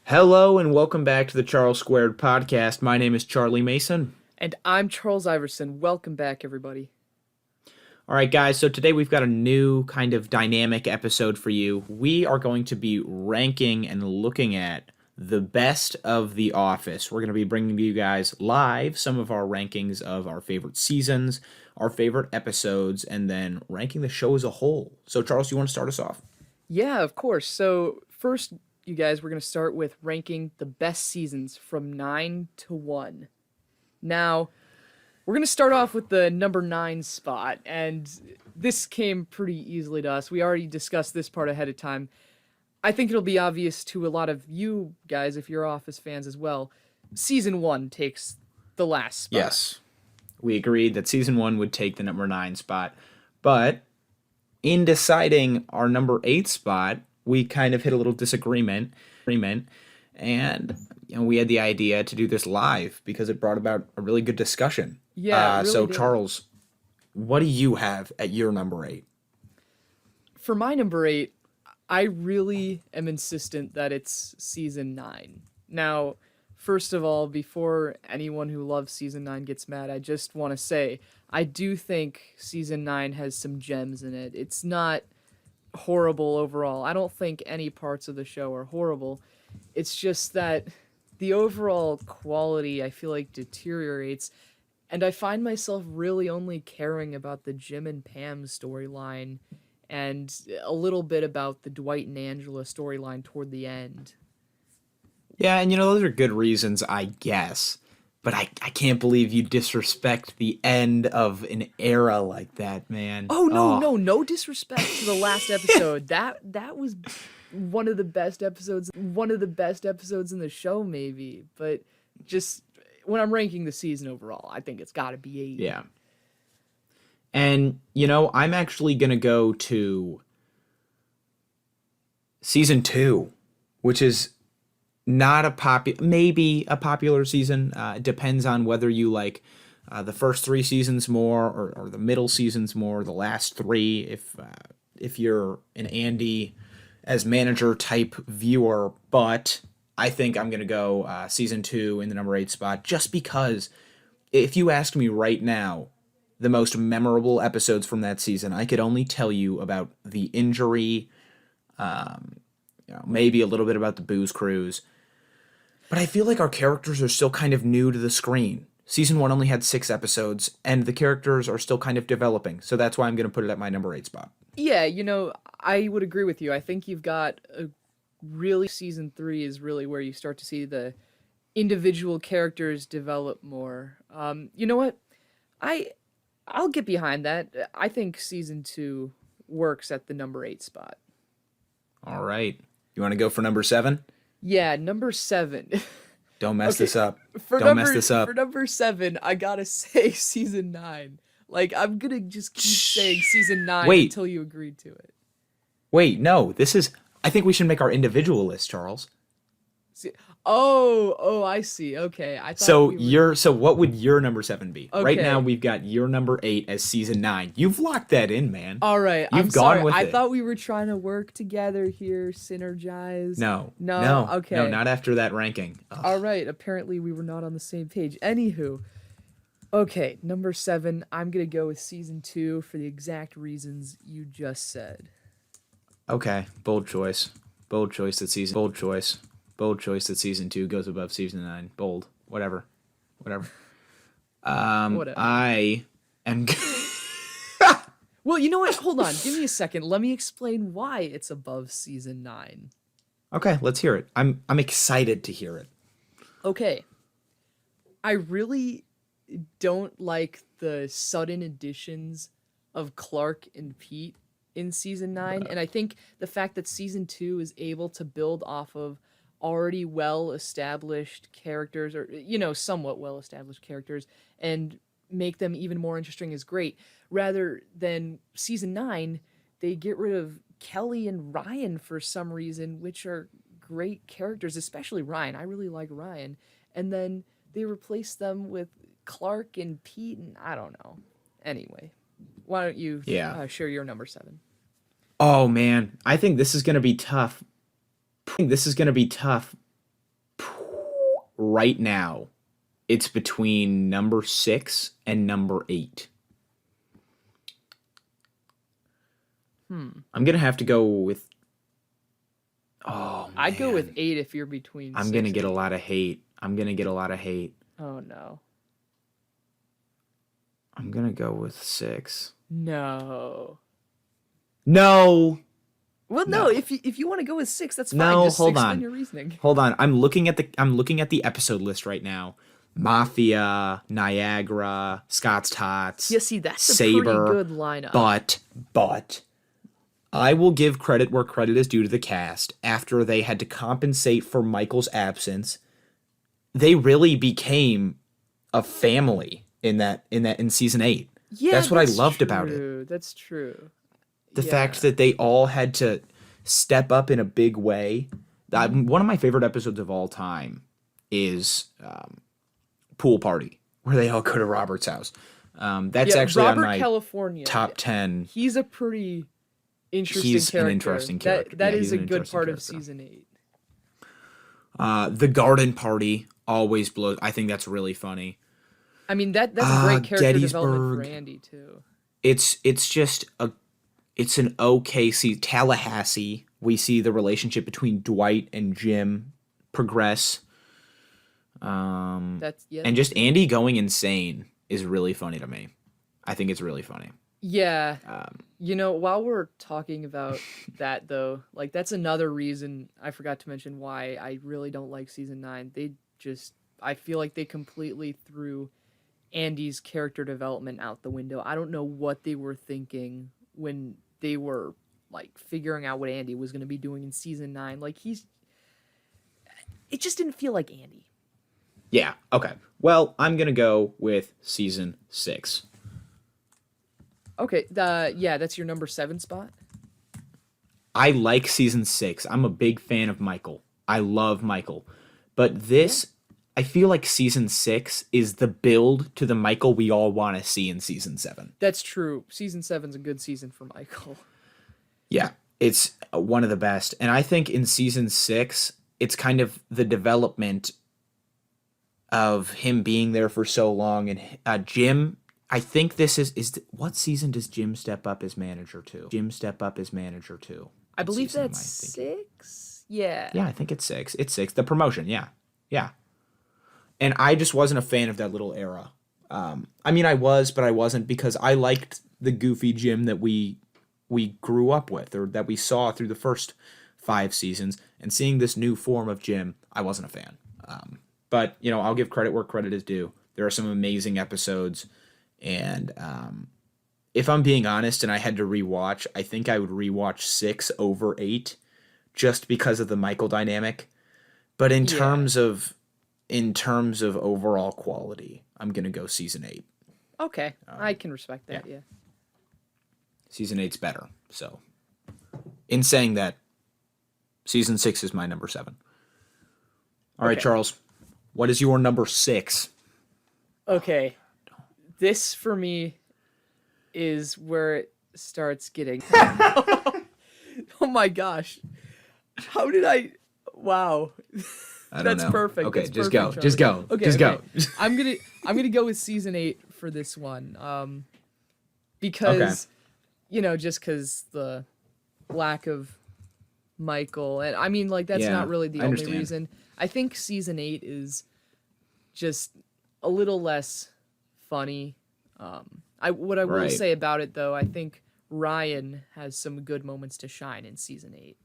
Hello and welcome back to the Charles Squared podcast. My name is Charlie Mason. And I'm Charles Iverson. Welcome back, everybody. All right, guys, so today we've got a new kind of dynamic episode for you. We are going to be ranking and looking at the best of The Office. We're going to be bringing you guys live some of our rankings of our favorite seasons, our favorite episodes, and then ranking the show as a whole. So, Charles, you want to start us off? Yeah, of course. So, first, you guys, we're going to start with ranking the best seasons from 9 to 1. Now, we're going to start off with the number 9 spot, and this came pretty easily to us. We already discussed this part ahead of time. I think it'll be obvious to a lot of you guys, if you're Office fans as well. Season 1 takes the last spot. Yes. We agreed that season 1 would take the number 9 spot. But in deciding our number 8 spot, we kind of hit a little disagreement. And we had the idea to do this live because it brought about a really good discussion. Yeah, it really so did. Charles, what do you have at your number 8? For my number 8, I really am insistent that it's season 9. Now, first of all, before anyone who loves season 9 gets mad, I just want to say I do think season 9 has some gems in it. It's not horrible overall. I don't think any parts of the show are horrible. It's just that the overall quality, I feel like, deteriorates, and I find myself really only caring about the Jim and Pam storyline and a little bit about the Dwight and Angela storyline toward the end. Yeah, and those are good reasons, I guess. But I can't believe you disrespect the end of an era like that, man. Oh no disrespect to the last episode. That was one of the best episodes in the show maybe, but just when I'm ranking the season overall, I think it's got to be 8. Yeah. And, I'm actually going to go to season 2, which is not maybe a popular season. It depends on whether you like the first 3 seasons more or the middle seasons more, the last 3, if you're an Andy as manager type viewer. But I think I'm going to go season 2 in the number 8 spot, just because if you ask me right now, the most memorable episodes from that season, I could only tell you about the injury, maybe a little bit about the booze cruise. But I feel like our characters are still kind of new to the screen. Season 1 only had 6 episodes, and the characters are still kind of developing. So that's why I'm going to put it at my number 8 spot. Yeah, I would agree with you. I think you've got season 3 is really where you start to see the individual characters develop more. You know what? I'll get behind that. I think season 2 works at the number 8 spot. All right. You want to go for number 7? Yeah, number 7. Don't mess Okay, this up. For Don't number mess this up. for number 7, I gotta say season 9. Like, I'm gonna just keep saying season 9 Wait. until you agreed to it. Wait, no. I think we should make our individual list, Charles. Oh, I see. Okay, I thought So what would your number 7 be? Right Okay. now we've got your number 8 as season 9. You've locked that in, man. All right, You've I'm gone sorry. with I it. thought we were trying to work together here, synergize. No. Okay. No, not after that ranking. Ugh. All right, apparently we were not on the same page. Anywho, okay, number 7, I'm gonna go with season 2 for the exact reasons you just said. Okay, bold choice. Bold choice that season 2 goes above season 9. Bold. Whatever. Whatever. I am Well, you know what? Hold on. Give me a second. Let me explain why it's above season 9. Okay, let's hear it. I'm excited to hear it. Okay. I really don't like the sudden additions of Clark and Pete in season 9, and I think the fact that season 2 is able to build off of already well-established characters, or somewhat well-established characters, and make them even more interesting is great. Rather than season 9, they get rid of Kelly and Ryan for some reason, which are great characters, especially Ryan. I really like Ryan. And then they replace them with Clark and Pete, and I don't know. Anyway, why don't you share your number 7? Oh man, I think this is gonna be tough. right now, it's between number 6 and number 8. I'm gonna have to go with. Oh, I'd go man. with 8 if you're between. I'm 6 gonna and get a 8. lot of hate. I'm gonna get a lot of hate. Oh no. I'm gonna go with 6. No. No. Well, no. No. If you want to go with 6, that's fine. No, Just hold explain on. your reasoning. Hold on. I'm looking at the episode list right now. Mafia, Niagara, Scott's Tots. Yeah, see, that's a Saber, pretty good lineup. But I will give credit where credit is due to the cast. After they had to compensate for Michael's absence, they really became a family in season 8. Yeah, that's what I loved about it. true. That's true. The Yeah. fact that they all had to step up in a big way. One of my favorite episodes of all time is Pool Party, where they all go to Robert's house. That's actually Robert on my California. top 10. He's a pretty interesting He's an character. interesting character. That Yeah, is he's a an good interesting part of character. season 8. The garden party always blows. I think that's really funny. I mean that's a great character development for Gettysburg. Andy too. It's just it's an okay Tallahassee. We see the relationship between Dwight and Jim progress. That's And just Andy going insane is really funny to me. I think it's really funny. Yeah. While we're talking about that though, like that's another reason I forgot to mention why I really don't like season 9. I feel like they completely threw Andy's character development out the window. I don't know what they were thinking when they were like figuring out what Andy was going to be doing in season 9. Like it just didn't feel like Andy. Yeah, okay. Well, I'm going to go with season 6. Okay, that's your number 7 spot. I like season 6. I'm a big fan of Michael. I love Michael. But I feel like season 6 is the build to the Michael we all want to see in season 7. That's true. Season 7's a good season for Michael. Yeah, it's one of the best. And I think in season 6, it's kind of the development of him being there for so long. And Jim, I think this is what season does Jim step up as manager to? I believe season am that's I thinking? 6. Yeah. Yeah, I think it's 6. It's 6. The promotion, yeah. Yeah. And I just wasn't a fan of that little era. I mean, I was, but I wasn't because I liked the goofy Jim that we grew up with or that we saw through the first 5 seasons. And seeing this new form of Jim, I wasn't a fan. But, I'll give credit where credit is due. There are some amazing episodes. And if I'm being honest and I had to rewatch, I think I would rewatch 6 over 8 just because of the Michael dynamic. But in terms of overall quality, I'm going to go season 8. Okay. I can respect that, yeah. Season 8's better. So, in saying that, season 6 is my number 7. All right, Charles, what is your number 6? Okay. This, for me, is where it starts getting... Oh my gosh. How did I... Wow. I don't That's know. perfect. Okay, That's just perfect, go. Just Charlie. go. Okay, just go. I'm gonna go with season 8 for this one. Because just because the lack of Michael, and I mean, like that's Yeah, not really the I only understand. reason. I think season 8 is just a little less funny. What I will Right. say about it though, I think Ryan has some good moments to shine in season 8.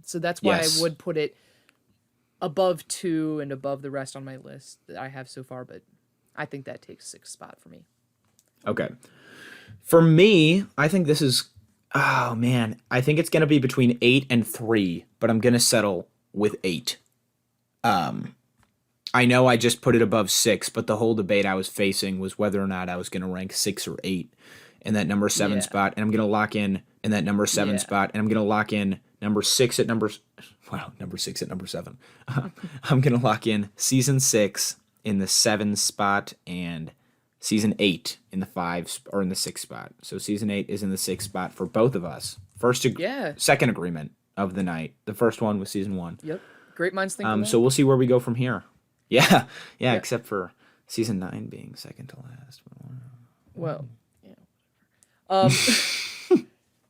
So that's why Yes. I would put it above 2 and above the rest on my list that I have so far, but I think that takes 6th spot for me. Okay. For me, I think this is... Oh, man. I think it's going to be between 8 and 3, but I'm going to settle with 8. I know I just put it above 6, but the whole debate I was facing was whether or not I was going to rank 6 or 8 in that number 7 Yeah. spot, and I'm going to lock in that number 7 Yeah. spot, and I'm going to lock in number 6 at number 7. I'm going to lock in season 6 in the 7 spot and season 8 in the 5 or in the 6 spot. So season 8 is in the 6 spot for both of us. Second agreement of the night. The first one was season 1. Yep. Great minds think alike. So we'll see where we go from here. Yeah, yeah, Yeah. except for season 9 being second to last. Well, yeah. Um,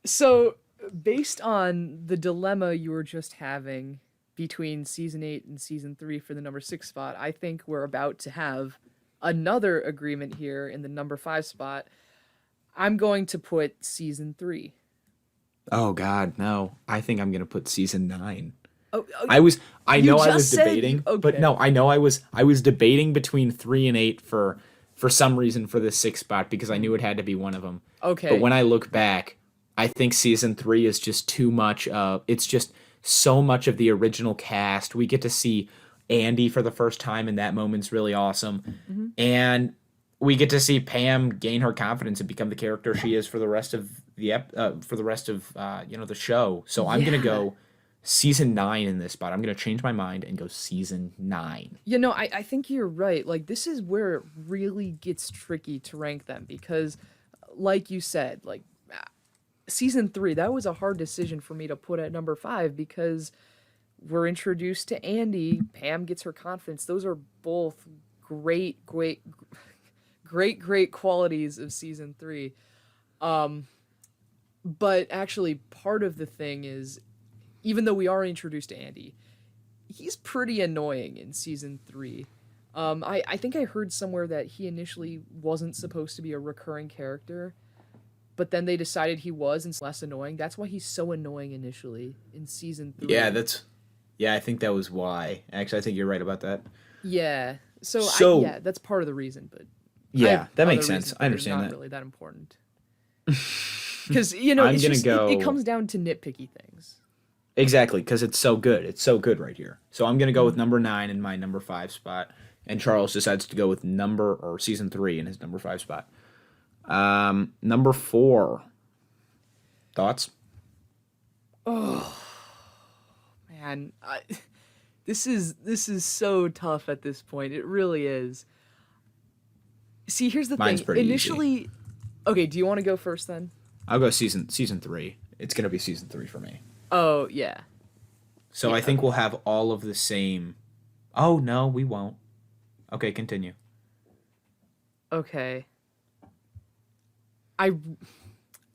so based on the dilemma you were just having between season 8 and season 3 for the number 6 spot, I think we're about to have another agreement here in the number 5 spot. I'm going to put season 3. Oh God, no! I think I'm gonna put season 9. Oh, oh, I was, I you know I just was said debating, but okay. no, I was debating between 3 and 8 for some reason for the 6th spot because I knew it had to be one of them. But Okay. when I look back, I think season 3 is just too much. It's just so much of the original cast. We get to see Andy for the first time, and that moment's really awesome. Hmm. And we get to see Pam gain her confidence and become the character she is for the rest of for the rest of the show. So I'm gonna Yeah. go season 9 in this spot. I'm gonna change my mind and go season 9. I think you're right. Like, this is where it really gets tricky to rank them because, like you said, like, season 3, that was a hard decision for me to put at number 5 because we're introduced to Andy. Pam gets her confidence. Those are both great qualities of season 3. But actually, part of the thing is, even though we are introduced to Andy, he's pretty annoying in season 3. I think I heard somewhere that he initially wasn't supposed to be a recurring character, but then they decided he was and less annoying. That's why he's so annoying initially in season Yeah, 3. I think that was why. Actually, I think you're right about that. Yeah. So So yeah, that's part of the reason, but I yeah, have that other makes sense. reasons I that are understand not that. really that important. Because I'm it's gonna just it go comes down to nitpicky things. exactly because it's so good. It's so good right here. So I'm gonna go with Mhm. number 9 in my number 5 spot, and Charles decides to go with number or season 3 in his number 5 spot. Number 4. Thoughts? Oh man, this is so tough at this point. It really is. See, here's the Mine's thing. pretty easy. Initially, okay, do you want to go first then? I'll go season 3. It's gonna be season 3 for me. Oh, yeah. So Yeah, I think okay. we'll have all of the same. Oh no, we won't. Okay, continue. Okay. I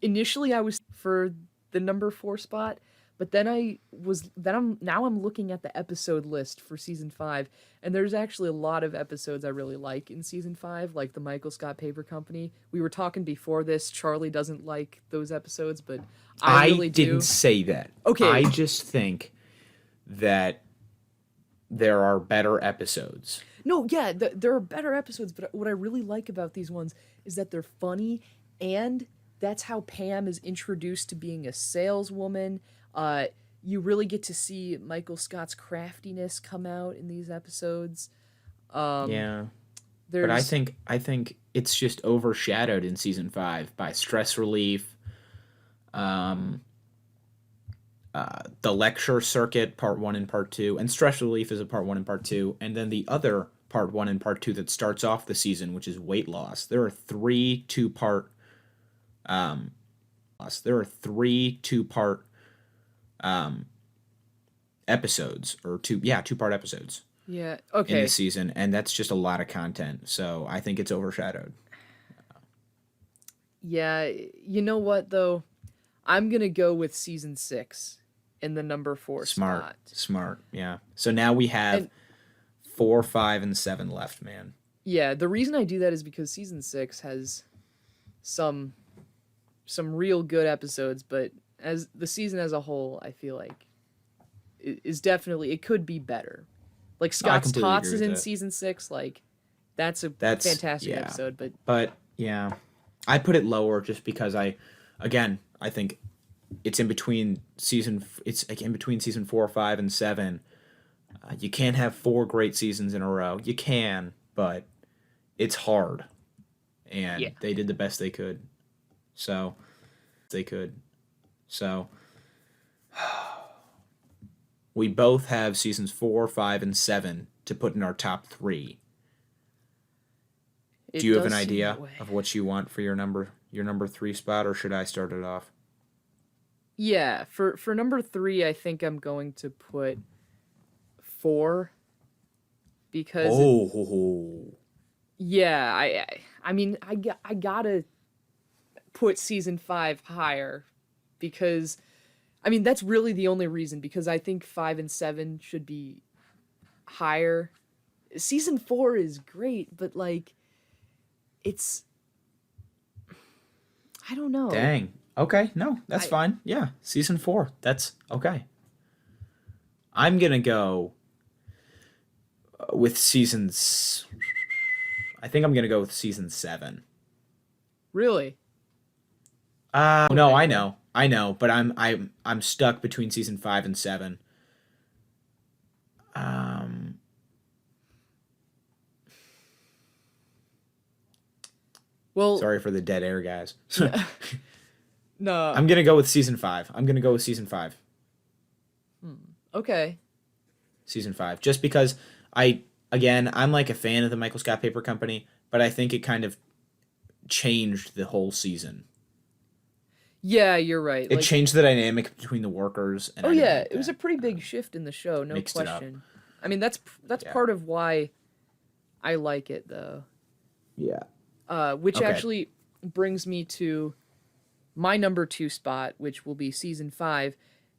initially I was for the number 4 spot, but I'm looking at the episode list for season 5, and there's actually a lot of episodes I really like in season 5, like the Michael Scott Paper Company. We were talking before this, Charlie doesn't like those episodes, but I I really didn't do. say that. I Okay, just think that there are better episodes. no, yeah, there are better episodes, but what I really like about these ones is that they're funny, and that's how Pam is introduced to being a saleswoman. Uh, you really get to see Michael Scott's craftiness come out in these episodes. Um, Yeah. But there's I think it's just overshadowed in season 5 by stress relief, um, the lecture circuit part 1 and part 2, and stress relief is a part 1 and part 2, and then the other part 1 and part 2 that starts off the season, which is weight loss. There are three two-part um, there are three two-part um, episodes or two-part episodes yeah, in this okay. season, and that's just a lot of content. So I think it's overshadowed. Yeah, you know what though? I'm gonna go with season 6 in the number 4 Smart, spot. smart. Yeah. So now we have And 4, 5, and 7 left, man. yeah, the reason I do that is because season 6 has some some real good episodes, but as the season as a whole, I feel like is definitely it could be better. Like No, I Scott's completely Tots agree is with in that. season 6, like that's a That's fantastic yeah. episode, but But yeah, I put it lower just because again, I think it's in between it's like in between season 4, 5, and 7. You can't have 4 great seasons in a row. You can, but it's hard, yeah. and they did the best they could. So they could. So we both have seasons 4, 5, and 7 to put in our top 3. Do It you have an does seem that idea way. of what you want for your number 3 spot, or should I start it off? Yeah, for number 3, I think I'm going to put 4. because Oh, yeah, I mean I gotta put season 5 higher because I mean that's really the only reason because I think 5 and 7 should be higher. Season 4 is great, but like it's I don't know. dang. Okay, no, that's I fine. Yeah, season 4. That's okay. I'm gonna go with seasons. I think I'm gonna go with season 7. really No, okay, yeah. I know, but I'm stuck between season 5 and 7. Um, Well, sorry for the dead air, guys. no, no. I'm gonna go with season 5. I'm gonna go with season 5. Okay. Season 5, just because I'm like a fan of the Michael Scott Paper Company, but I think it kind of changed the whole season. Yeah, you're right. It Like changed the dynamic between the workers, and oh I didn't yeah, like it was a that. pretty big shift in the show, no Mixed it up. question. I mean, that's Yeah. part of why I like it though. Yeah. Which Okay. actually brings me to my number 2 spot, which will be season 5,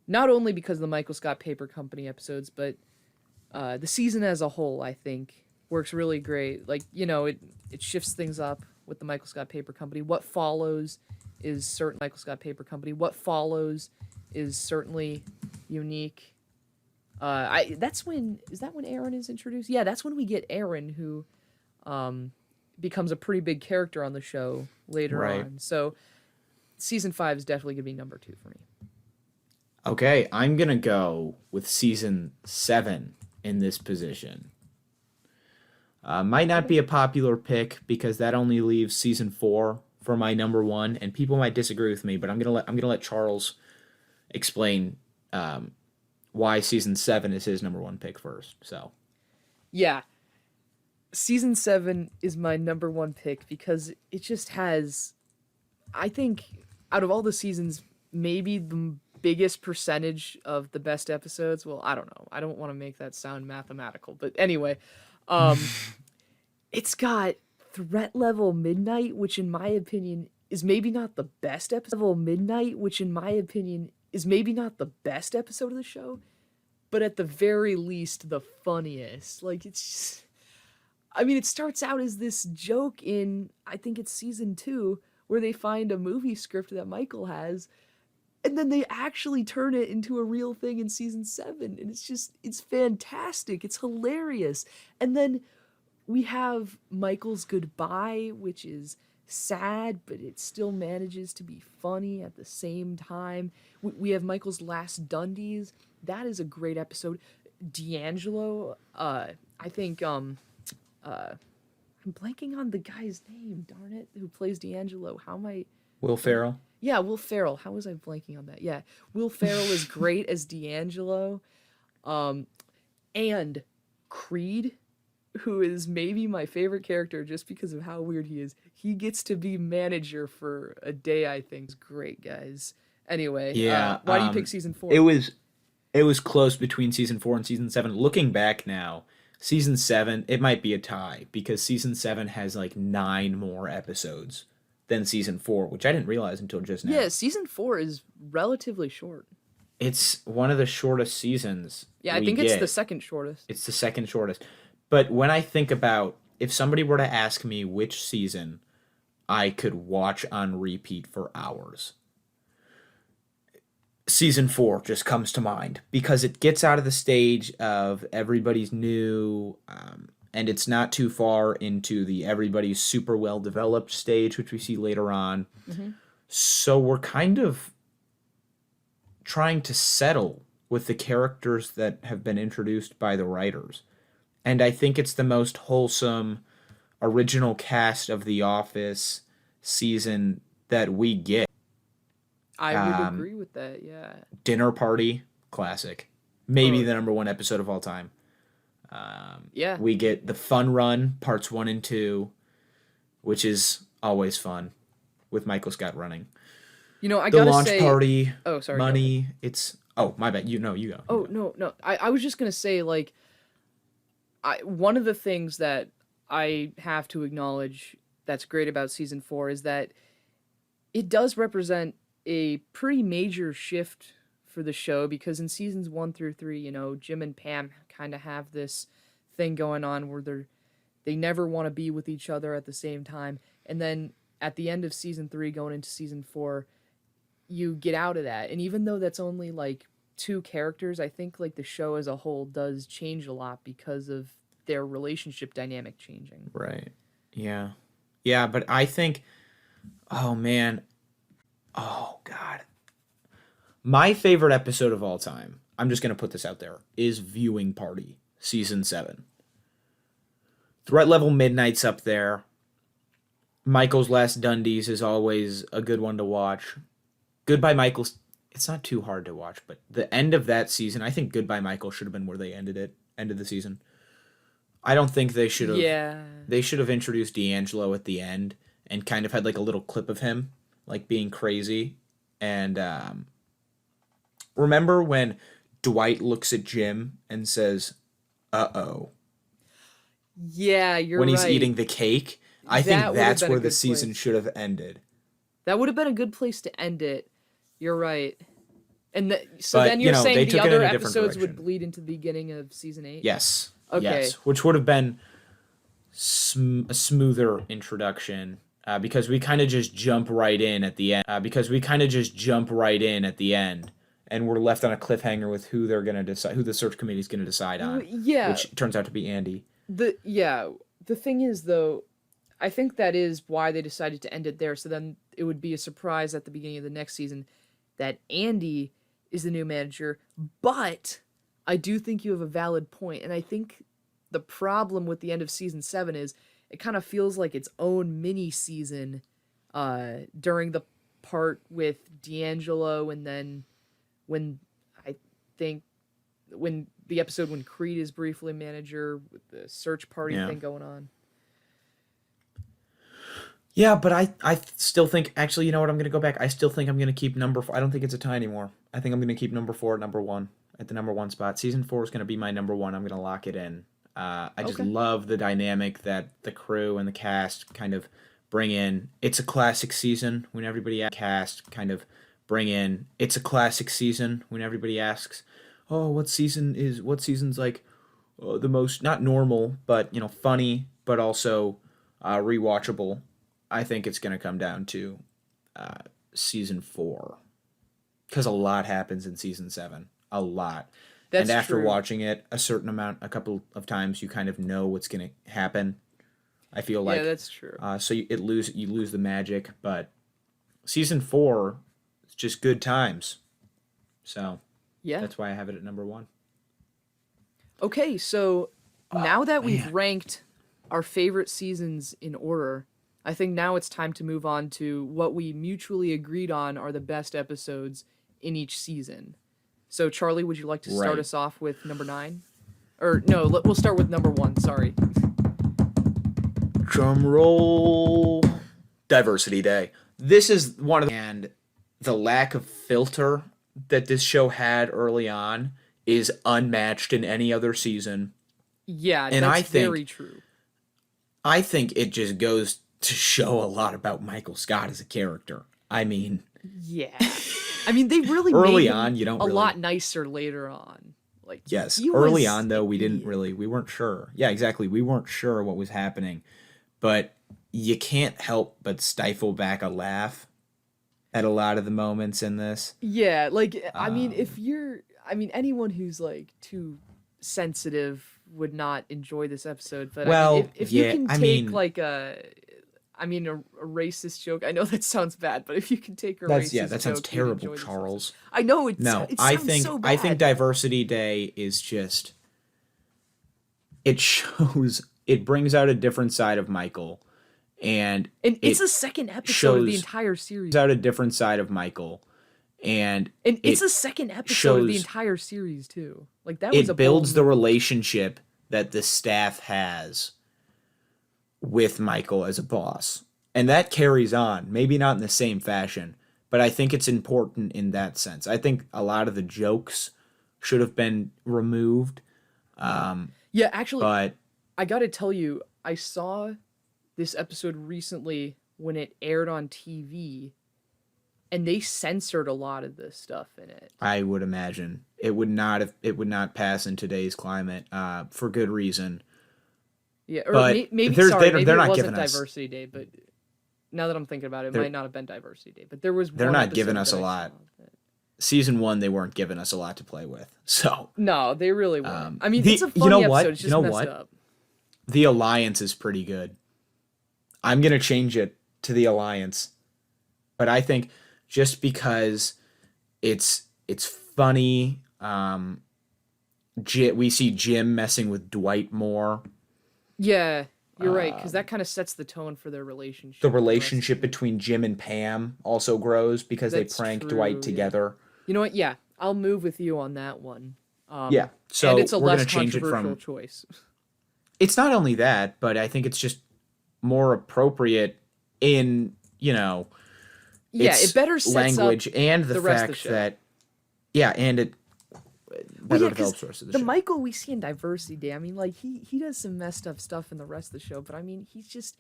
not only because of the Michael Scott Paper Company episodes, but the season as a whole, I think, works really great. Like, you know, it shifts things up with the Michael Scott Paper Company. What follows is certain Michael Scott Paper Company. What follows is certainly unique. That's when is that when Aaron is introduced? Yeah, that's when we get Aaron, who becomes a pretty big character on the show later Right. on. So season 5 is definitely gonna be number 2 for me. Okay, I'm gonna go with season 7 in this position. Might not be a popular pick because that only leaves season 4 for my number 1, and people might disagree with me, but I'm gonna let Charles explain why season 7 is his number 1 pick first. So Yeah, season 7 is my number 1 pick because it just has, I think, out of all the seasons, maybe the biggest percentage of the best episodes. Well, I don't know. I don't want to make that sound mathematical, but anyway, um, it's got Threat Level Midnight, which in my opinion is maybe not the best episode. Level Midnight, which in my opinion is maybe not the best episode of the show, but at the very least the funniest. Like it's just, I mean, it starts out as this joke in, I think it's season 2, where they find a movie script that Michael has, and then they actually turn it into a real thing in season 7. And it's fantastic. It's hilarious. And then we have Michael's goodbye, which is sad, but it still manages to be funny at the same time. We have Michael's last Dundies. That is a great episode. D'Angelo, I think, I'm blanking on the guy's name, darn it, who plays D'Angelo. How am I? Will Ferrell. Yeah, Will Ferrell. How was I blanking on that? Yeah, Will Ferrell is great as D'Angelo. And Creed, who is maybe my favorite character just because of how weird he is. He gets to be manager for a day, I think. Is great, guys. Anyway, Yeah. why do you pick season 4? It was close between season 4 and season 7. Looking back now, season 7 it might be a tie because season 7 has like 9 more episodes than season 4, which I didn't realize until just now. Yeah, season 4 is relatively short. It's one of the shortest seasons. Yeah, I we think it's get. the second shortest. It's the second shortest. But when I think about if somebody were to ask me which season I could watch on repeat for hours, season 4 just comes to mind because it gets out of the stage of everybody's new, and it's not too far into the everybody's super well developed stage, which we see later on. Mm-hmm. So we're kind of trying to settle with the characters that have been introduced by the writers. And I think it's the most wholesome original cast of The Office season that we get. I would agree with that, yeah. Dinner Party, classic. Maybe Oh. the number 1 episode of all time. Yeah. We get the Fun Run, parts 1 and 2, which is always fun with Michael Scott running. You know, I The gotta Launch say. Party, Oh, sorry. go ahead. Money. It's. Oh, my bad. You go. Oh no, no. I was just gonna say like, one of the things that I have to acknowledge that's great about season 4 is that it does represent a pretty major shift for the show, because in seasons 1 through 3, Jim and Pam kind of have this thing going on where they never want to be with each other at the same time. And then at the end of season 3 going into season 4, you get out of that. And even though that's only like 2 characters, I think like the show as a whole does change a lot because of their relationship dynamic changing. Right. Yeah. Yeah, but I think, oh man, oh God. My favorite episode of all time, I'm just going to put this out there, is Viewing Party, season 7. Threat Level Midnight's up there. Michael's Last Dundies is always a good one to watch. Goodbye Michael's, it's not too hard to watch, but the end of that season, I think Goodbye Michael should have been where they ended it, end of the season. I don't think they should have. Yeah. They should have introduced D'Angelo at the end and kind of had like a little clip of him, like being crazy. And remember when Dwight looks at Jim and says, "Uh-oh," Yeah, you're when right. he's eating the cake? I That think would have that's been a where the good season place. should have ended. That would have been a good place to end it. You're right. And so But, then you're they saying the took it other in a different episodes would direction. bleed into the beginning of season 8? Yes. Okay. Yes. Which would have been a smoother introduction, because we kind of just jump right in at the end. And we're left on a cliffhanger with who they're gonna decide, who the search committee is gonna decide on, Yeah. which turns out to be Andy. The thing is, though, I think that is why they decided to end it there. So then it would be a surprise at the beginning of the next season that Andy is the new manager. But I do think you have a valid point, and I think the problem with the end of season 7 is it kind of feels like its own mini season during the part with D'Angelo, and then when I think when the episode when Creed is briefly manager with the search party Yeah. thing going on. Yeah, but I still think, actually, you know what? I'm gonna go back. I still think I'm gonna keep number 4. I don't think it's a tie anymore. I think I'm gonna keep number 4 at number 1, at the number 1 spot. Season 4 is gonna be my number 1. I'm gonna lock it in. I just Okay. love the dynamic that the crew and the cast kind of bring in. It's a classic season when everybody It's a classic season when everybody asks, "Oh, what season's like the most, not normal, but funny, but also rewatchable?" I think it's gonna come down to season 4, because a lot happens in season 7, a lot. That's And after true. watching it a couple of times, you kind of know what's gonna happen. I feel like Yeah, that's true. so you lose the magic, but season 4 is just good times. So Yeah. that's why I have it at number 1. Okay, so now that we've man. ranked our favorite seasons in order, I think now it's time to move on to what we mutually agreed on are the best episodes in each season. So, Charlie, would you like to start Right. us off with number 9? Or no, we'll start with number 1. Sorry. Drum roll. Diversity Day. This is one of and the lack of filter that this show had early on is unmatched in any other season. Yeah, And that's I think- very true. I think it just goes to show a lot about Michael Scott as a character. I mean, Yeah. I mean, they really Early made him on, you don't a really- lot nicer later on. Like, yes, he early was on though, immediate. we weren't sure. Yeah, exactly. We weren't sure what was happening. But you can't help but stifle back a laugh at a lot of the moments in this. Yeah, like I mean, Um, if you're, I mean, anyone who's like too sensitive would not enjoy this episode. But I Well, mean, if yeah, you can I take mean- like a racist joke. I know that sounds bad, but if you can take a That racist sounds joke, you'd terrible, enjoy this episode. Charles. I know it No, it I sounds think so I think bad. Diversity Day is just it brings out a different side of Michael, and And it's it the second episode of the shows- entire series. brings out a different side of Michael, and And it's it the second episode of the shows- entire series too. Like that was a it builds bold the move. relationship that the staff has with Michael as a boss. And that carries on, maybe not in the same fashion, but I think it's important in that sense. I think a lot of the jokes should have been removed. Yeah, actually, But I gotta tell you, I saw this episode recently when it aired on TV, and they censored a lot of the stuff in it. I would imagine it would not pass in today's climate, for good reason. Yeah, or But maybe there's sorry, maybe they're it not wasn't giving us Diversity Day, but now that I'm thinking about it, it they're might not have been Diversity Day. But there was they're one not giving episode us that a I lot. saw that- Season 1 they weren't giving us a lot to play with. So No, they really weren't. I mean, the it's a you funny know episode. what It's you just know messed what up. the Alliance is pretty good. I'm gonna change it to the Alliance, but I think just because it's funny. We see Jim messing with Dwight more. Yeah, you're right, because that kind of sets the tone for their relationship. The with rest of relationship the- between Jim and Pam also grows because That's they prank true, Dwight yeah. together. You know what? Yeah, I'll move with you on that one. Yeah, so and it's a we're less gonna change it controversial from. choice. It's not only that, but I think it's just more appropriate in Yeah, its it better sets language up and the the rest of the fact show. that and it better yeah, 'cause develops the rest of the the show. Michael we see in Diversity Day, I mean, like he does some messed up stuff in the rest of the show, but I mean, he's just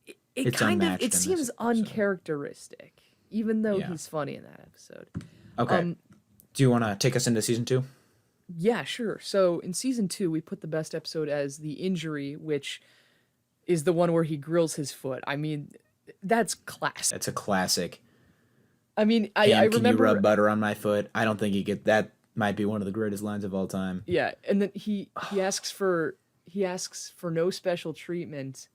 it It's kind of unmatched in it this seems episode. uncharacteristic, even though Yeah. he's funny in that episode. Okay, do you want to take us into season 2? Yeah, sure. So in season 2, we put the best episode as the injury, which is the one where he grills his foot. I mean, that's classic. That's a classic. I mean, I Pam, can you remember. rub butter on my foot? I don't think you get that. Might be one of the greatest lines of all time. Yeah, and then he asks for no special treatment,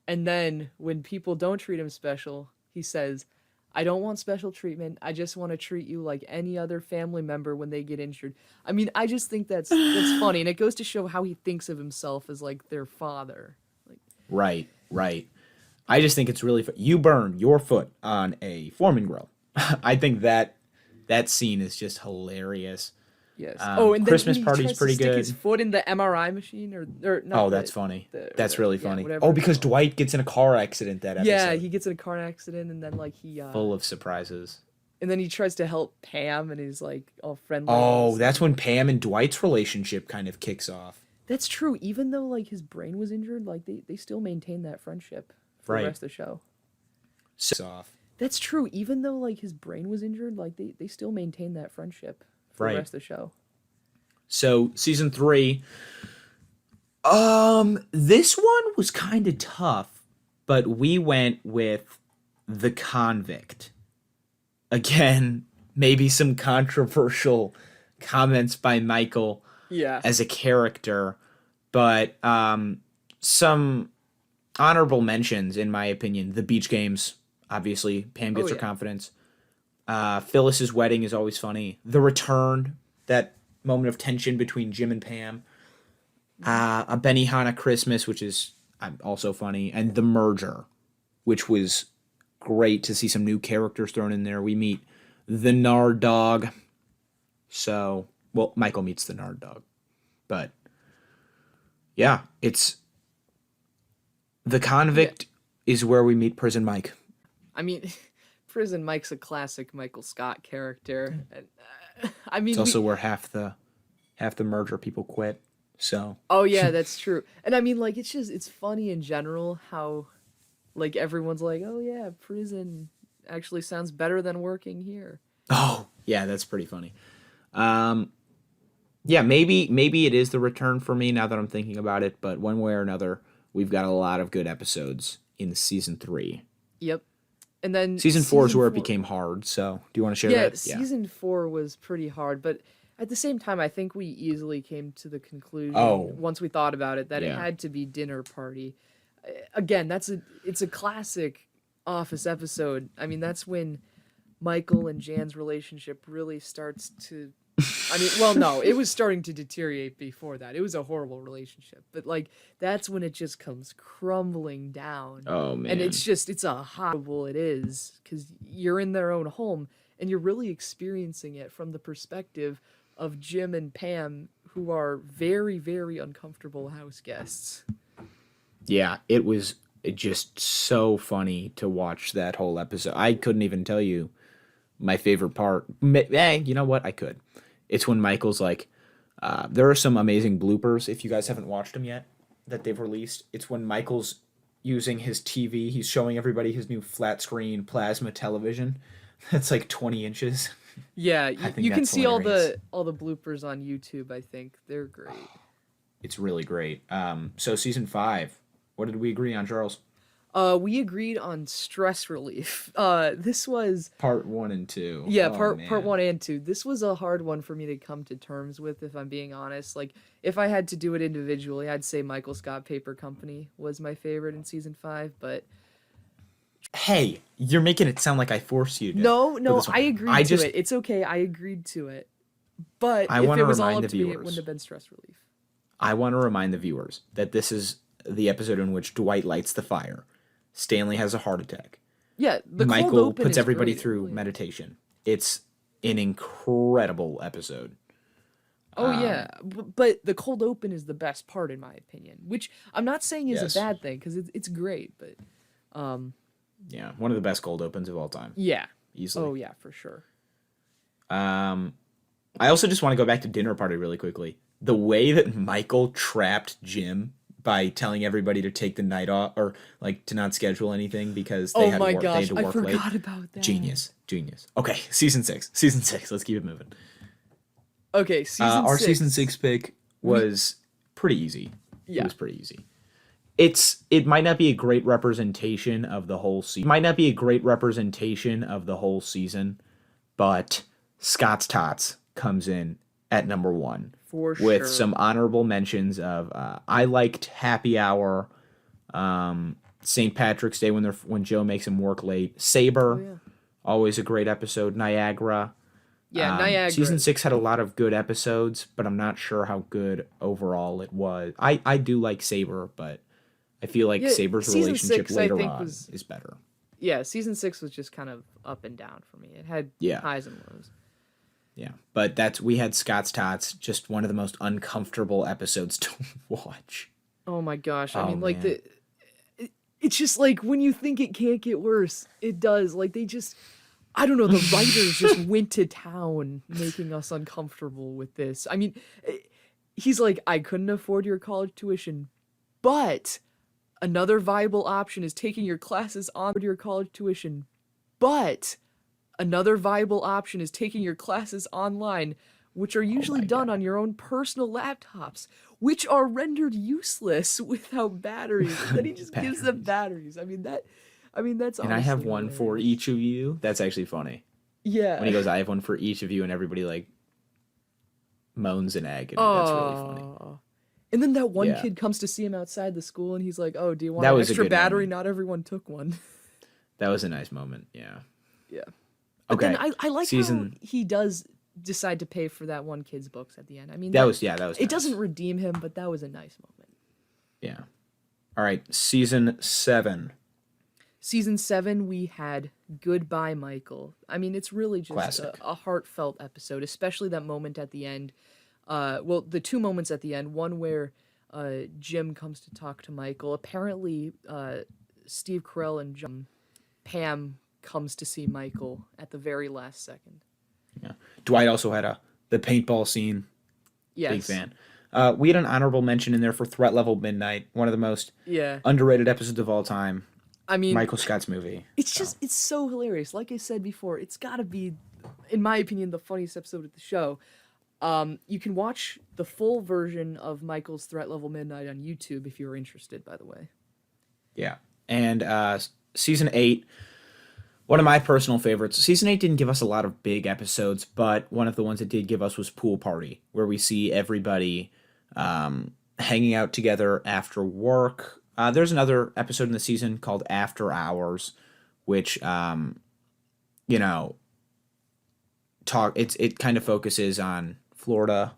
and then when people don't treat him special, he says, "I don't want special treatment. I just want to treat you like any other family member when they get injured." I mean, I just think that's funny, and it goes to show how he thinks of himself as like their father. Like, Right, right. I just think it's really fun. You burn your foot on a Foreman grill. I think that scene is just hilarious. yes. And then Christmas when he Party's tries to pretty stick good. his foot in the MRI machine, or not. Oh, that's funny. That's really funny. whatever Oh, it's because called. Dwight gets in a car accident that episode. Yeah, he gets in a car accident, and then like he Full of surprises. and then he tries to help Pam, and he's like all friendly. Oh, that's when Pam and Dwight's relationship kind of kicks off. That's true. Even though like his brain was injured, like they still maintain that friendship for Right. the rest of the show. Off. That's true. Even though like his brain was injured, like they still maintain that friendship for Right. the rest of the show. So season 3. This one was kind of tough, but we went with The Convict. Again, maybe some controversial comments by Michael Yeah. as a character, but some honorable mentions in my opinion. The beach games, obviously. Pam gets her yeah. confidence. Phyllis's wedding is always funny. The return, that moment of tension between Jim and Pam. A Benihana Christmas, which is also funny, and the merger, which was great to see some new characters thrown in there. We meet the Nard Dog. So, well, Michael meets the Nard Dog, but yeah, it's The Convict is where we meet Prison Mike. I mean, Prison Mike's a classic Michael Scott character. And, I mean, It's also where half the merger people quit. So oh yeah, that's true. And I mean, like it's funny in general how, like everyone's like, oh yeah, prison actually sounds better than working here. oh yeah, that's pretty funny. Yeah, maybe it is the return for me now that I'm thinking about it. But one way or another, we've got a lot of good episodes in season 3. Yep. And then Season 4 is where it 4 became hard. So do you want to share Yeah, that? season 4 was pretty hard, but at the same time, I think we easily came to the conclusion once we thought about it that it Yeah. had to be Dinner Party. Again, it's a classic Office episode. I mean, that's when Michael and Jan's relationship really starts to. I mean, well, no, it was starting to deteriorate before that. It was a horrible relationship, but like that's when it just comes crumbling down. Oh man. And it's a horrible it is because you're in their own home and you're really experiencing it from the perspective of Jim and Pam, who are very, very uncomfortable house guests. Yeah, it was just so funny to watch that whole episode. I couldn't even tell you my favorite part. You know what? I could. It's when Michael's like, There are some amazing bloopers if you guys haven't watched them yet that they've released. It's when Michael's using his TV. He's showing everybody his new flat screen plasma television. That's like 20 inches. Yeah, I think you can that's see hilarious. all the bloopers on YouTube. I think they're great. It's really great. So season 5, what did we agree on, Charles? We agreed on stress relief. This was Part 1 and 2. yeah, Oh, part man. one and two. This was a hard one for me to come to terms with, if I'm being honest. Like, if I had to do it individually, I'd say Michael Scott Paper Company was my favorite in season 5. But Hey, you're making it sound like I forced you to. no, for no, this one. I agreed I to just it. It's okay, I agreed to it. But I if want it to was all remind up the to me, it viewers. wouldn't have been stress relief. I want to remind the viewers that this is the episode in which Dwight lights the fire. Stanley has a heart attack. Yeah, the cold Michael open puts is everybody great, it through really is. meditation. It's an incredible episode. Oh yeah, but the cold open is the best part in my opinion, which I'm not saying is Yes. a bad thing because it's great, but Yeah, one of the best cold opens of all time, yeah. easily. Oh yeah, for sure. I also just want to go back to Dinner Party really quickly. The way that Michael trapped Jim by telling everybody to take the night off or like to not schedule anything because they Oh had my work, they gosh, had to I work late. forgot about that. Genius, genius. Okay, season 6. Season 6. Let's keep it moving. Okay, season Our 6. season 6 pick was pretty easy. Yeah. It was pretty easy. It might not be a great representation of the whole season. Might not be a great representation of the whole season, but Scott's Tots comes in at number 1 For with sure. some honorable mentions of I liked Happy Hour, St. Patrick's Day when Joe makes him work late, Saber, Oh, yeah. always a great episode, Niagara. Yeah, Niagara. Season 6 had a lot of good episodes, but I'm not sure how good overall it was. I do like Saber, but I feel like Yeah, Saber's season relationship 6, I later think, on was- is better. Yeah, season 6 was just kind of up and down for me. It had Yeah. highs and lows. Yeah, but we had Scott's Tots, just one of the most uncomfortable episodes to watch. Oh my gosh. I Oh, mean, like man. it's just like when you think it can't get worse, it does. Like they just I don't know, the writers just went to town making us uncomfortable with this. I mean, he's like, I couldn't afford your college tuition, but another viable option is taking your classes on your college tuition, but another viable option is taking your classes online, which are usually my done on your own personal laptops, which are rendered useless without batteries. And then he just gives them batteries. I mean that's And I have honestly one for hilarious. each of you. That's actually funny. Yeah. When he goes, I have one for each of you, and everybody like moans and agony. That's really funny. Aw. And then that one Yeah. kid comes to see him outside the school and he's like, "Oh, do you want That an was a extra good battery? moment. Not everyone took one." That was a nice moment. Yeah. Yeah. But Okay. then I like Season. how he does decide to pay for that one kid's books at the end. I mean, That was That was. it nice. doesn't redeem him, but that was a nice moment. Yeah. All right. Season 7. Season 7, we had Goodbye, Michael. I mean, it's really just Classic. a heartfelt episode, especially that moment at the end. Well, the two moments at the end. One where Jim comes to talk to Michael. Apparently, Steve Carell and Pam comes to see Michael at the very last second. Yeah. Dwight also had the paintball scene. Yes. Big fan. We had an honorable mention in there for Threat Level Midnight, one of the most Yeah. underrated episodes of all time. I mean, Michael Scott's movie. it's so hilarious. Like I said before, it's got to be, in my opinion, the funniest episode of the show. You can watch the full version of Michael's Threat Level Midnight on YouTube if you're interested, by the way. Yeah. And season 8, one of my personal favorites. Season 8 didn't give us a lot of big episodes, but one of the ones it did give us was Pool Party, where we see everybody hanging out together after work. There's another episode in the season called After Hours, which, you know, it kind of focuses on Florida.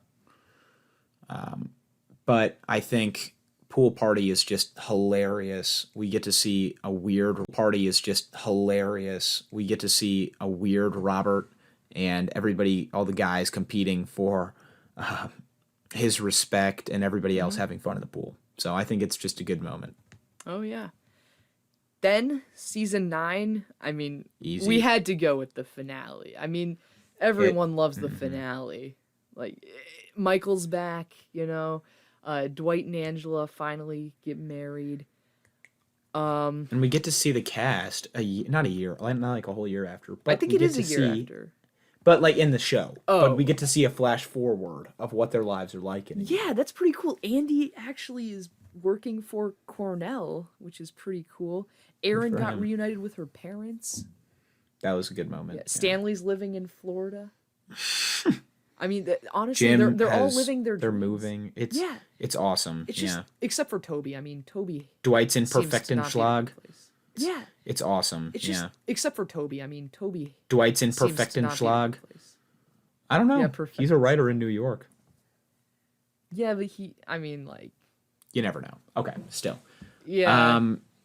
But I think Pool Party is just hilarious. We get to see a weird Robert and everybody, all the guys competing for his respect and everybody else having fun in the pool. So I think it's just a good moment. Oh, yeah. Then, season 9, I mean, Easy. we had to go with the finale. I mean, everyone loves the finale. Like, Michael's back, Dwight and Angela finally get married. And we get to see the cast not a year, not like a whole year after, but I think we it get is a to year see, after. but like in the show. Oh. But we get to see a flash forward of what their lives are like in a year. Yeah, that's pretty cool. Andy actually is working for Cornell, which is pretty cool. Erin for got him. reunited with her parents. That was a good moment. Yeah, Stanley's living in Florida. I mean, honestly, Jim they're all has- living their They're dreams. moving. Yeah. It's awesome. It's just yeah. except for Toby. I mean, Toby Dwight's in seems to Perfect and not be in a Schlag. good place. Yeah, It's awesome. it's just yeah. except for Toby. I mean, Toby Dwight's in seems Perfect to and not be in a Schlag. good place. I don't know. Yeah, Perfect He's a and writer in New York. Yeah, but I mean, like, You never know. Okay, still. yeah.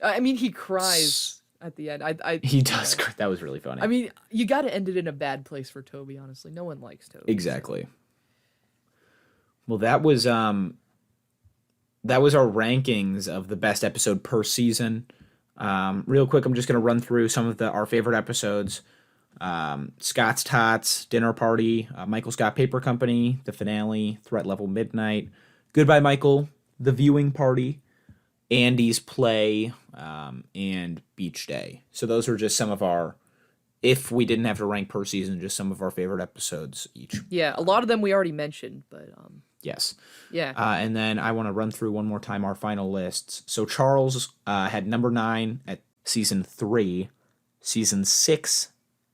I mean, he cries at the end. He does. That was really funny. I mean, you got to end it in a bad place for Toby. Honestly, no one likes Toby. Exactly. Well, that was our rankings of the best episode per season. Real quick, I'm just going to run through some of our favorite episodes. Scott's Tots, Dinner Party, Michael Scott Paper Company, the finale, Threat Level Midnight, Goodbye Michael, The Viewing Party, Andy's Play, and Beach Day. So those are just some of our, if we didn't have to rank per season, just some of our favorite episodes each. Yeah, a lot of them we already mentioned, but Yes. yeah. And then I want to run through one more time our final lists. So Charles had number 9 at season 3, season 6,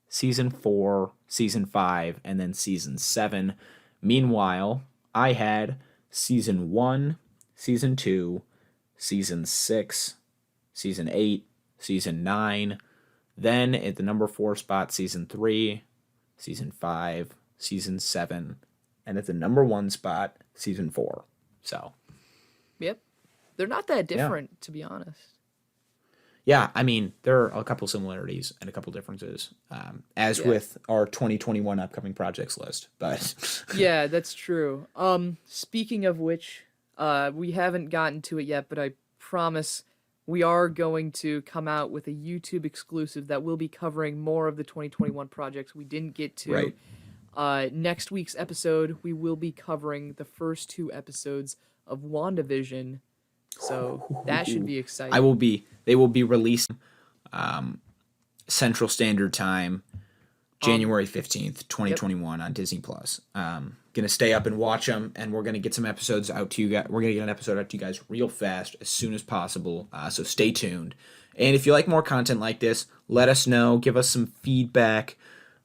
season 4, season 5, and then season 7. Meanwhile, I had season 1, season 2, season 6, season 8, season 9. Then at the number 4 spot, season 3, season 5, season 7. And at the number 1 spot, season 4. So, Yep. They're not that different, to be honest. yeah, I mean, there are a couple similarities and a couple differences, as with our 2021 upcoming projects list. But Yeah, that's true. Speaking of which, we haven't gotten to it yet, but I promise we are going to come out with a YouTube exclusive that will be covering more of the 2021 projects we didn't get to. Right. Next week's episode, we will be covering the first 2 episodes of WandaVision. So that should be exciting. they will be released Central Standard Time, January 15th, 2021 on Disney Plus. Gonna stay up and watch them, and we're gonna get some episodes out to you guys. We're gonna get an episode out to you guys real fast as soon as possible. So stay tuned. And if you like more content like this, let us know. Give us some feedback.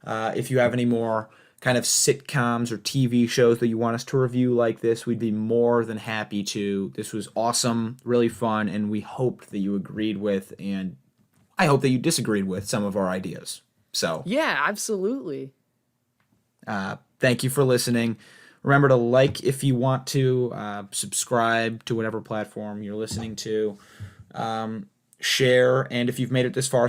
If you have any more kind of sitcoms or TV shows that you want us to review like this, we'd be more than happy to. This was awesome, really fun, and we hoped that you agreed with, and I hope that you disagreed with some of our ideas. So, Yeah, absolutely. thank you for listening. Remember to like if you want to, subscribe to whatever platform you're listening to, share, and if you've made it this far,